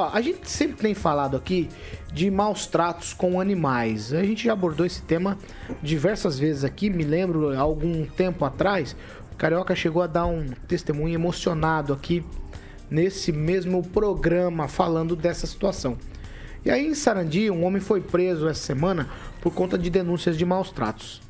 ó, a gente sempre tem falado aqui de maus tratos com animais. A gente já abordou esse tema diversas vezes aqui. Me lembro, há algum tempo atrás, o Carioca chegou a dar um testemunho emocionado aqui nesse mesmo programa falando dessa situação. E aí em Sarandi, um homem foi preso essa semana por conta de denúncias de maus tratos.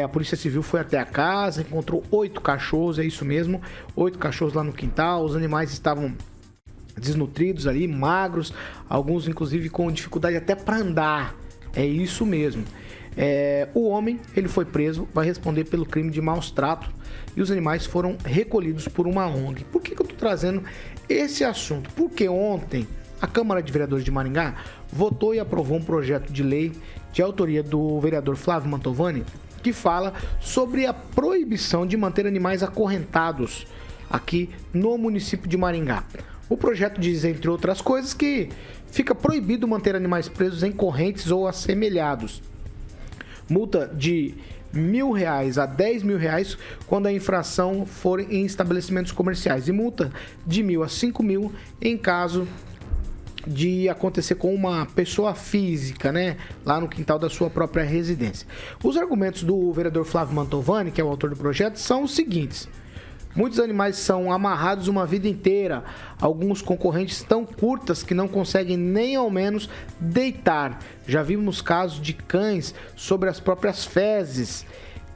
A Polícia Civil foi até a casa, encontrou 8 cachorros, é isso mesmo, 8 cachorros lá no quintal. Os animais estavam desnutridos ali, magros, alguns inclusive com dificuldade até para andar. É isso mesmo. O homem, ele foi preso, vai responder pelo crime de maus tratos e os animais foram recolhidos por uma ONG. Por que eu estou trazendo esse assunto? Porque ontem a Câmara de Vereadores de Maringá votou e aprovou um projeto de lei de autoria do vereador Flávio Mantovani, que fala sobre a proibição de manter animais acorrentados aqui no município de Maringá. O projeto diz, entre outras coisas, que fica proibido manter animais presos em correntes ou assemelhados. Multa de R$1.000 a R$10.000 quando a infração for em estabelecimentos comerciais e multa de R$1.000 a R$5.000 em caso de acontecer com uma pessoa física, né, lá no quintal da sua própria residência. Os argumentos do vereador Flávio Mantovani, que é o autor do projeto, são os seguintes: muitos animais são amarrados uma vida inteira, alguns concorrentes tão curtas que não conseguem nem ao menos deitar. Já vimos casos de cães sobre as próprias fezes.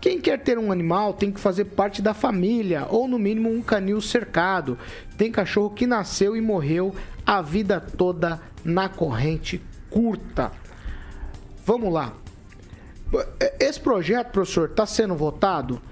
Quem quer ter um animal tem que fazer parte da família, ou no mínimo um canil cercado. Tem cachorro que nasceu e morreu a vida toda na corrente curta. Vamos lá. Esse projeto, professor, está sendo votado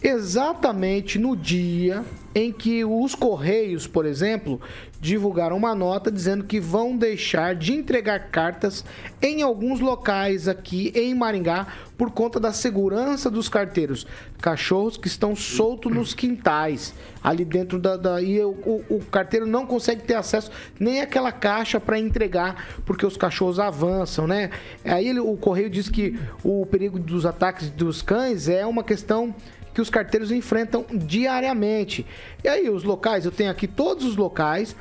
exatamente no dia em que os Correios, por exemplo, divulgaram uma nota dizendo que vão deixar de entregar cartas em alguns locais aqui em Maringá por conta da segurança dos carteiros. Cachorros que estão soltos nos quintais, ali dentro e o carteiro não consegue ter acesso nem àquela caixa para entregar, porque os cachorros avançam, né? Aí o Correio diz que o perigo dos ataques dos cães é uma questão que os carteiros enfrentam diariamente. E aí os locais, eu tenho aqui todos os locais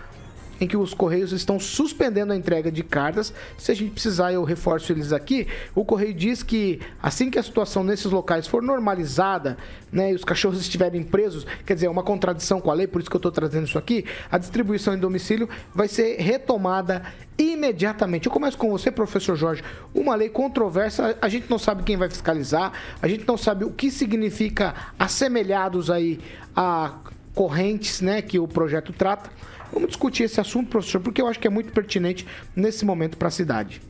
em que os Correios estão suspendendo a entrega de cartas. Se a gente precisar, eu reforço eles aqui. O Correio diz que assim que a situação nesses locais for normalizada, né, e os cachorros estiverem presos, quer dizer, é uma contradição com a lei, por isso que eu estou trazendo isso aqui, a distribuição em domicílio vai ser retomada imediatamente. Eu começo com você, professor Jorge. Uma lei controversa, a gente não sabe quem vai fiscalizar, a gente não sabe o que significa assemelhados aí a correntes, né, que o projeto trata. Vamos discutir esse assunto, professor, porque eu acho que é muito pertinente nesse momento para a cidade.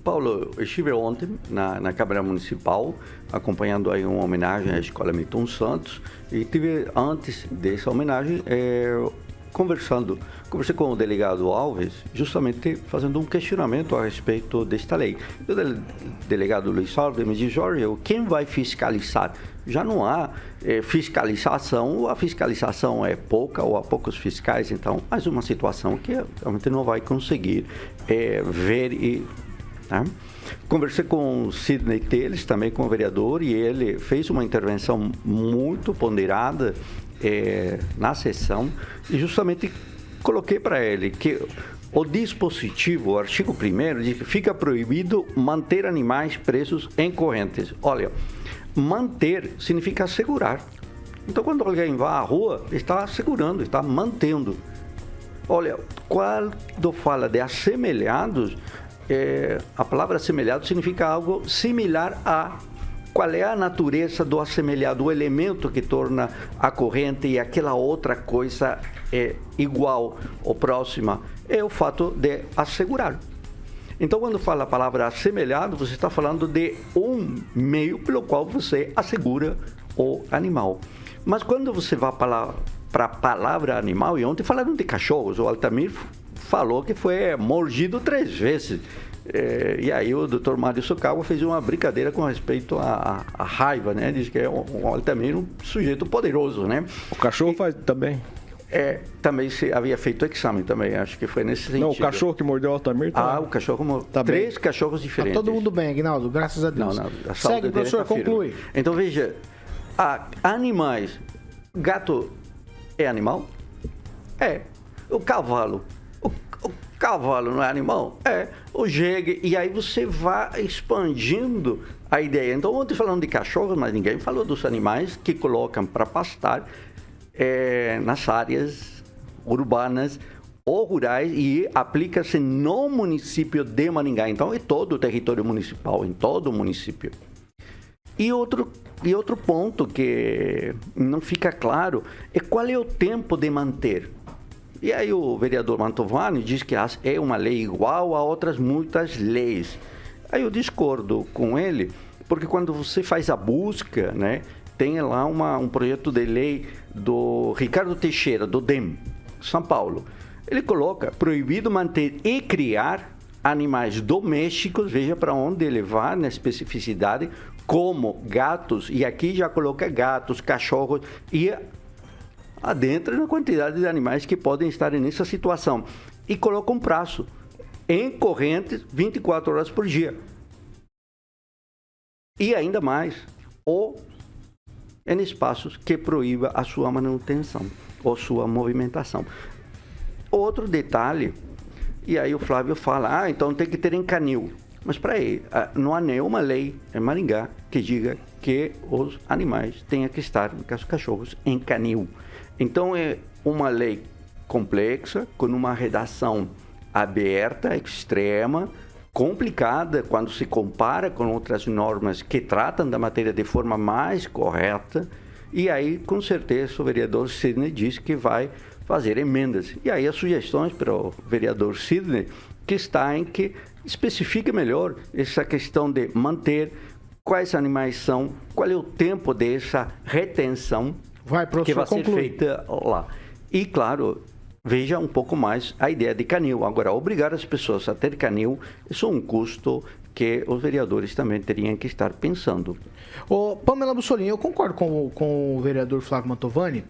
Paulo, eu estive ontem na Câmara Municipal, acompanhando aí uma homenagem à Escola Milton Santos, e tive, antes dessa homenagem, conversei com o delegado Alves, justamente fazendo um questionamento a respeito desta lei. O delegado Luiz Alves me disse: Jorge, quem vai fiscalizar? Já não há fiscalização, a fiscalização é pouca ou há poucos fiscais, então, mais uma situação que realmente não vai conseguir ver e... Né? Conversei com o Sidney Teles, também com o vereador, e ele fez uma intervenção muito ponderada na sessão, e justamente coloquei para ele que o dispositivo, o artigo 1º, diz que fica proibido manter animais presos em correntes. Olha, manter significa segurar. Então, quando alguém vai à rua, está segurando, está mantendo. Olha, quando fala de assemelhados, a palavra assemelhado significa algo similar a... Qual é a natureza do assemelhado, o elemento que torna a corrente e aquela outra coisa igual ou próxima? É o fato de assegurar. Então, quando fala a palavra assemelhado, você está falando de um meio pelo qual você assegura o animal. Mas quando você vai para a palavra animal, e ontem falaram de cachorros, o Altamir falou que foi mordido 3 vezes. E aí o Dr. Mário Socawa fez uma brincadeira com respeito à raiva, né? Diz que é também um sujeito poderoso, né? O cachorro faz também. Também se havia feito exame também, acho que foi nesse sentido. Não, o cachorro que mordeu o Altamir tá... o cachorro tá 3 cachorros diferentes. Tá todo mundo bem, Aguinaldo, graças a Deus. Não, segue, professor, conclui. Então, veja, animais, gato é animal? O cavalo. O cavalo não é animal? É, o jegue. E aí você vai expandindo a ideia. Então, ontem falando de cachorros, mas ninguém falou dos animais que colocam para pastar nas áreas urbanas ou rurais e aplica-se no município de Maringá. Então, é todo o território municipal, em todo o município. E outro ponto que não fica claro é qual é o tempo de manter. E aí o vereador Mantovani diz que é uma lei igual a outras muitas leis. Aí eu discordo com ele, porque quando você faz a busca, né, tem lá um projeto de lei do Ricardo Teixeira, do DEM, São Paulo. Ele coloca proibido manter e criar animais domésticos, veja para onde ele vai na especificidade, como gatos, e aqui já coloca gatos, cachorros, e adentra na quantidade de animais que podem estar nessa situação. E coloca um prazo em correntes 24 horas por dia. E ainda mais, ou em espaços que proíba a sua manutenção ou sua movimentação. Outro detalhe, e aí o Flávio fala, então tem que ter em canil. Mas para aí, não há nenhuma lei em Maringá que diga que os animais tenham que estar, no caso cachorros, em canil. Então é uma lei complexa, com uma redação aberta, extrema, complicada quando se compara com outras normas que tratam da matéria de forma mais correta. E aí, com certeza, o vereador Sidney disse que vai fazer emendas. E aí as sugestões para o vereador Sidney, que está em que especifique melhor essa questão de manter, quais animais são, qual é o tempo dessa retenção que vai ser feita lá. E, claro, veja um pouco mais a ideia de canil. Agora, obrigar as pessoas a ter canil, isso é um custo que os vereadores também teriam que estar pensando. Ô, Pamela Bussolini, eu concordo com o vereador Flávio Mantovani,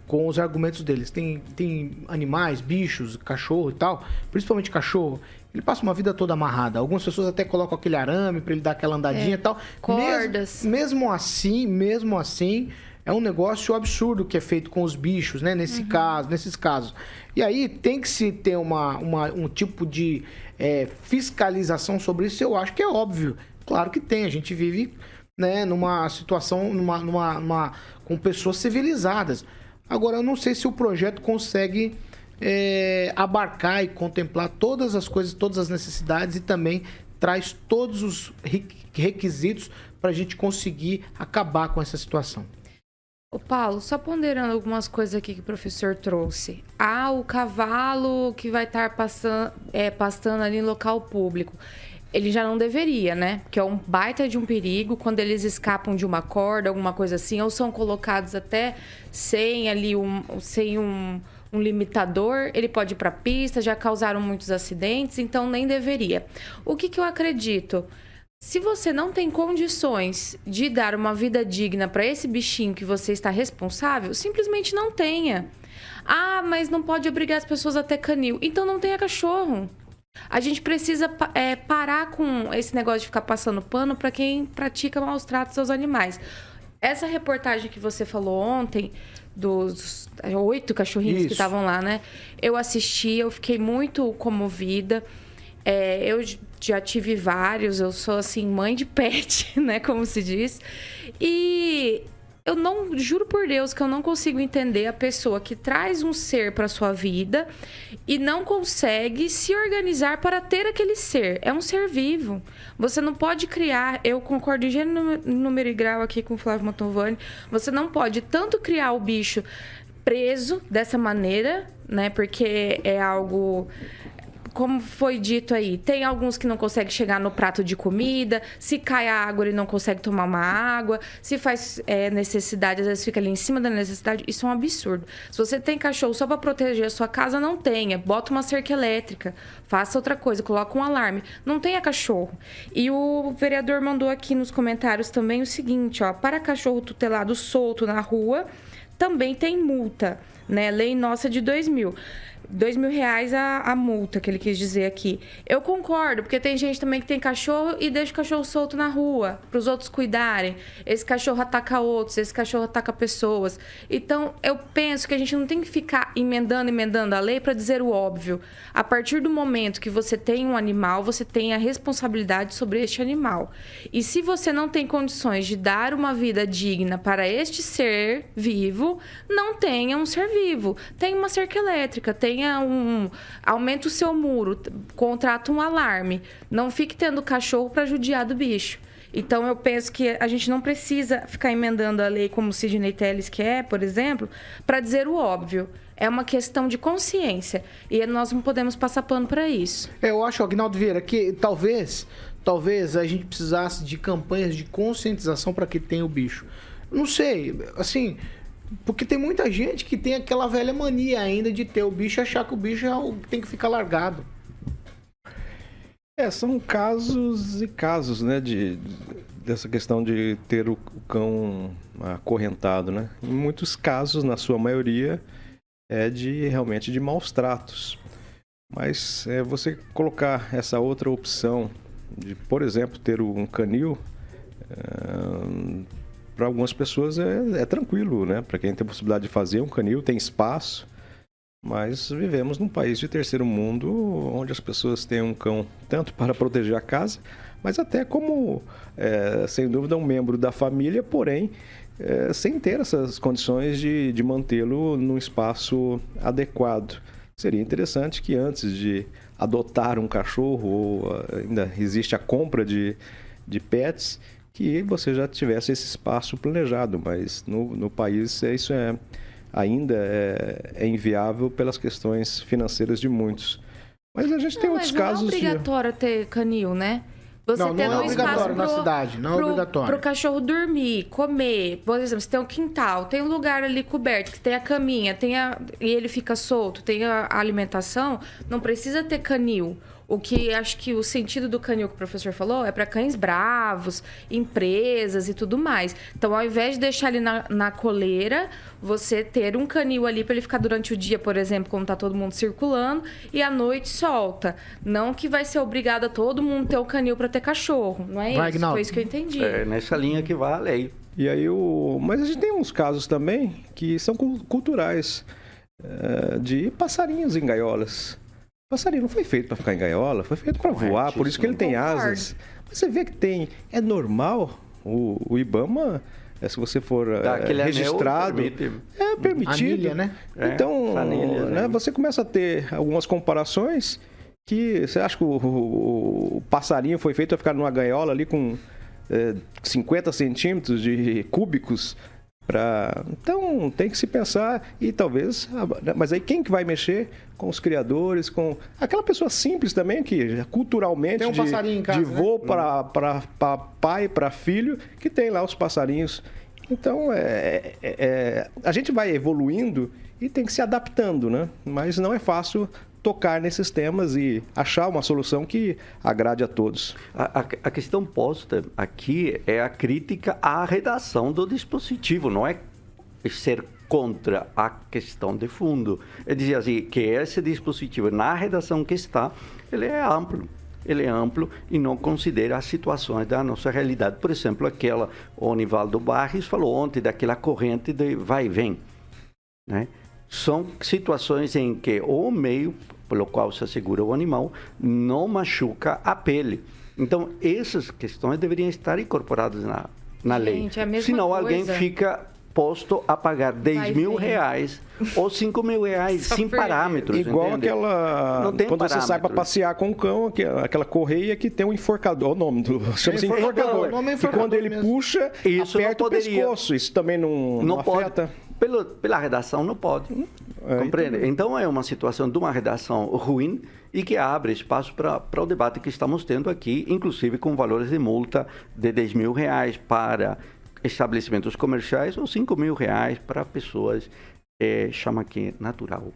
com os argumentos deles. Tem animais, bichos, cachorro e tal, principalmente cachorro, ele passa uma vida toda amarrada. Algumas pessoas até colocam aquele arame para ele dar aquela andadinha e tal. Cordas. Mesmo assim, é um negócio absurdo que é feito com os bichos, né? Nesses casos. E aí tem que se ter um tipo de fiscalização sobre isso, eu acho que é óbvio. Claro que tem, a gente vive, né, numa situação, com pessoas civilizadas. Agora, eu não sei se o projeto consegue abarcar e contemplar todas as coisas, todas as necessidades e também traz todos os requisitos para a gente conseguir acabar com essa situação. Ô Paulo, só ponderando algumas coisas aqui que o professor trouxe. O cavalo que vai estar pastando ali em local público. Ele já não deveria, né? Porque é um baita de um perigo quando eles escapam de uma corda, alguma coisa assim, ou são colocados até sem um limitador, ele pode ir para a pista, já causaram muitos acidentes, então nem deveria. O que eu acredito? Se você não tem condições de dar uma vida digna para esse bichinho que você está responsável, simplesmente não tenha. Mas não pode obrigar as pessoas a ter canil. Então não tenha cachorro. A gente precisa parar com esse negócio de ficar passando pano para quem pratica maus tratos aos animais. Essa reportagem que você falou ontem, dos 8 cachorrinhos que estavam lá, né? Eu assisti, eu fiquei muito comovida. Eu já tive vários, eu sou assim, mãe de pet, né, como se diz. E eu não, juro por Deus que eu não consigo entender a pessoa que traz um ser para sua vida e não consegue se organizar para ter aquele ser. É um ser vivo. Você não pode criar, eu concordo em gênero, número e grau aqui com o Flávio Mantovani, você não pode tanto criar o bicho preso dessa maneira, né, porque é algo... Como foi dito aí, tem alguns que não conseguem chegar no prato de comida, se cai a água, ele não consegue tomar uma água, se faz necessidade, às vezes fica ali em cima da necessidade, isso é um absurdo. Se você tem cachorro só para proteger a sua casa, não tenha. Bota uma cerca elétrica, faça outra coisa, coloca um alarme. Não tenha cachorro. E o vereador mandou aqui nos comentários também o seguinte, para cachorro tutelado solto na rua, também tem multa, né? Lei nossa de 2000. R$2.000 a multa que ele quis dizer aqui. Eu concordo, porque tem gente também que tem cachorro e deixa o cachorro solto na rua, para os outros cuidarem. Esse cachorro ataca outros, esse cachorro ataca pessoas. Então, eu penso que a gente não tem que ficar emendando a lei para dizer o óbvio. A partir do momento que você tem um animal, você tem a responsabilidade sobre este animal. E se você não tem condições de dar uma vida digna para este ser vivo, não tenha um ser vivo. Tenha uma cerca elétrica, aumenta o seu muro, contrata um alarme. Não fique tendo cachorro para judiar do bicho. Então, eu penso que a gente não precisa ficar emendando a lei como o Sidney Telles quer, por exemplo, para dizer o óbvio. É uma questão de consciência. E nós não podemos passar pano para isso. Eu acho, Aguinaldo Vieira, que talvez a gente precisasse de campanhas de conscientização para que tenha o bicho. Não sei, assim... Porque tem muita gente que tem aquela velha mania ainda de ter o bicho e achar que o bicho tem que ficar largado. São casos e casos, né, dessa questão de ter o cão acorrentado, né? Em muitos casos, na sua maioria, realmente de maus tratos. Mas você colocar essa outra opção de, por exemplo, ter um canil... para algumas pessoas é tranquilo, né? Para quem tem a possibilidade de fazer um canil, tem espaço. Mas vivemos num país de terceiro mundo, onde as pessoas têm um cão tanto para proteger a casa, mas até como, sem dúvida, um membro da família, porém, sem ter essas condições de mantê-lo num espaço adequado. Seria interessante que antes de adotar um cachorro, ou ainda existe a compra de pets, que você já tivesse esse espaço planejado, mas no país isso ainda é inviável pelas questões financeiras de muitos. Mas a gente tem outros casos... Não é obrigatório ter canil, né? Você não é obrigatório na cidade, não é obrigatório. Para o cachorro dormir, comer. Por exemplo, você tem um quintal, tem um lugar ali coberto, que tem a caminha, e ele fica solto, tem a alimentação, não precisa ter canil. O que acho que o sentido do canil que o professor falou é para cães bravos, empresas e tudo mais. Então, ao invés de deixar ele na coleira, você ter um canil ali para ele ficar durante o dia, por exemplo, quando está todo mundo circulando, e à noite solta. Não que vai ser obrigado a todo mundo ter o canil para ter cachorro. Não é isso? Foi isso que eu entendi. É nessa linha que vai a lei. E aí mas a gente tem uns casos também que são culturais, de passarinhos em gaiolas. Passarinho não foi feito para ficar em gaiola, foi feito para voar, por isso que ele tem asas. Mas você vê que é normal, o IBAMA, se você for registrado, é permitido. Anilha, né? Então, anilha, né? Você começa a ter algumas comparações que você acha que o passarinho foi feito para ficar numa gaiola ali com 50 centímetros de cúbicos. Então, tem que se pensar e talvez... Mas aí quem que vai mexer com os criadores, com aquela pessoa simples também, que culturalmente tem um passarinho em casa, de vô para pai, para filho, que tem lá os passarinhos. Então, a gente vai evoluindo e tem que se adaptando, né? Mas não é fácil tocar nesses temas e achar uma solução que agrade a todos. A questão posta aqui é a crítica à redação do dispositivo, não é ser contra a questão de fundo. É dizer assim, que esse dispositivo, na redação que está, ele é amplo e não considera as situações da nossa realidade. Por exemplo, o Nivaldo Barres falou ontem daquela corrente de vai e vem, né? São situações em que o meio pelo qual se assegura o animal não machuca a pele. Então, essas questões deveriam estar incorporadas na lei. É a mesma Senão, coisa. alguém fica posto a pagar R$10.000 ou R$5.000 sem parâmetros. Igual entende? Quando você sai para passear com o cão, aquela correia que tem um enforcador. O nome chama-se enforcador. E quando ele puxa, isso aperta o pescoço. Isso também não afeta? Pela redação não pode. Compreende? Então é uma situação de uma redação ruim e que abre espaço para o debate que estamos tendo aqui, inclusive com valores de multa de R$10.000 para estabelecimentos comerciais ou R$5.000 para pessoas, chama aqui, natural.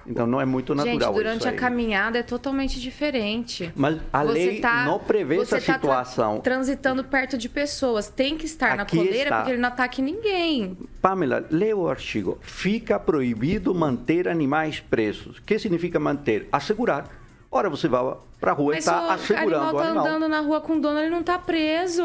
Então não é muito natural. Gente, durante isso a aí. caminhada é totalmente diferente. Mas a lei não prevê essa situação. Transitando perto de pessoas. Tem que estar na coleira porque ele não ataque ninguém. Pamela, lê o artigo. Fica proibido manter animais presos. O que significa manter? Assegurar. Ora, você vai para a rua e está assegurando o animal. O animal tá andando na rua com o dono, ele não tá preso.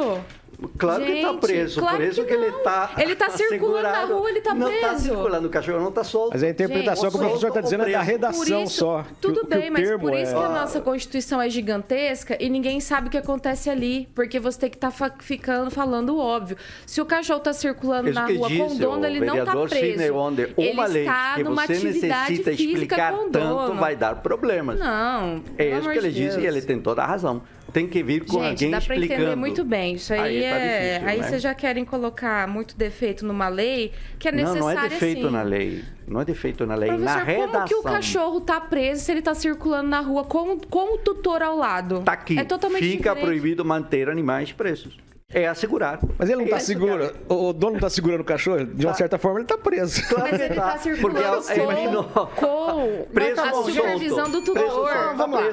Claro que está preso, claro por isso que ele está. Ele tá circulando na rua, ele tá preso. Não está circulando, o cachorro não está solto. Mas a interpretação que o professor está dizendo é da redação só. Tudo bem, mas por isso que a é... nossa Constituição é gigantesca e ninguém sabe o que acontece ali, porque você tem que estar ficando falando o óbvio. Se o cachorro está circulando na rua com o dono, ele não está preso. Uma lei está que numa você atividade necessita explicar com o tanto dono. vai dar problemas. Não, é isso que ele disse e ele tem toda a razão. Tem que vir com alguém explicando. Gente, dá para entender muito bem. Isso aí tá difícil, aí né? vocês já querem colocar muito defeito numa lei que é necessária, não é defeito sim. na lei. Não é defeito na lei, Professor, na redação. Como que o cachorro tá preso se ele tá circulando na rua com o tutor ao lado? Tá aqui. É totalmente Fica diferente. proibido manter animais presos. É assegurar. Mas ele não está seguro. O dono não está segurando o cachorro? De uma certa forma, ele está preso. Claro Mas ele está circulando com preso a supervisão do tutor. Vamos lá.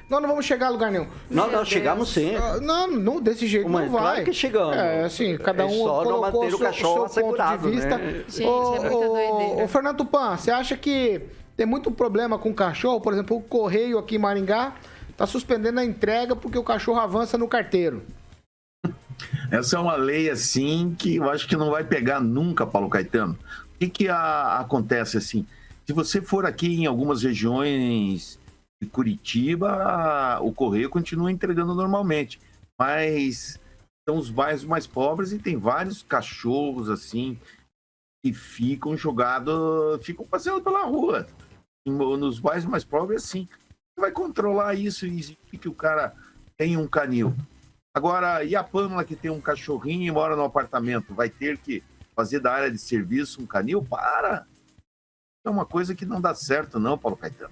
Nós não vamos chegar a lugar nenhum. Nós chegamos sim. Não, desse jeito Mas não vai. claro que chegamos. É, assim, cada um só não colocou manter o cachorro seu ponto assegurado, de vista. né? Gente, é muita doideira. Ô, Fernando Tupan, você acha que tem muito problema com o cachorro? Por exemplo, o Correio aqui em Maringá está suspendendo a entrega porque o cachorro avança no carteiro. Essa é uma lei, assim, que eu acho que não vai pegar nunca, Paulo Caetano. O que acontece, assim? Se você for aqui em algumas regiões de Curitiba, o Correio continua entregando normalmente. Mas são os bairros mais pobres e tem vários cachorros, assim, que ficam jogados, ficam passeando pela rua. Nos bairros mais pobres, assim. Você vai controlar isso e exigir que o cara tenha um canil. Agora, e a Pâmela que tem um cachorrinho e mora no apartamento? Vai ter que fazer da área de serviço um canil? Para! É uma coisa que não dá certo não, Paulo Caetano.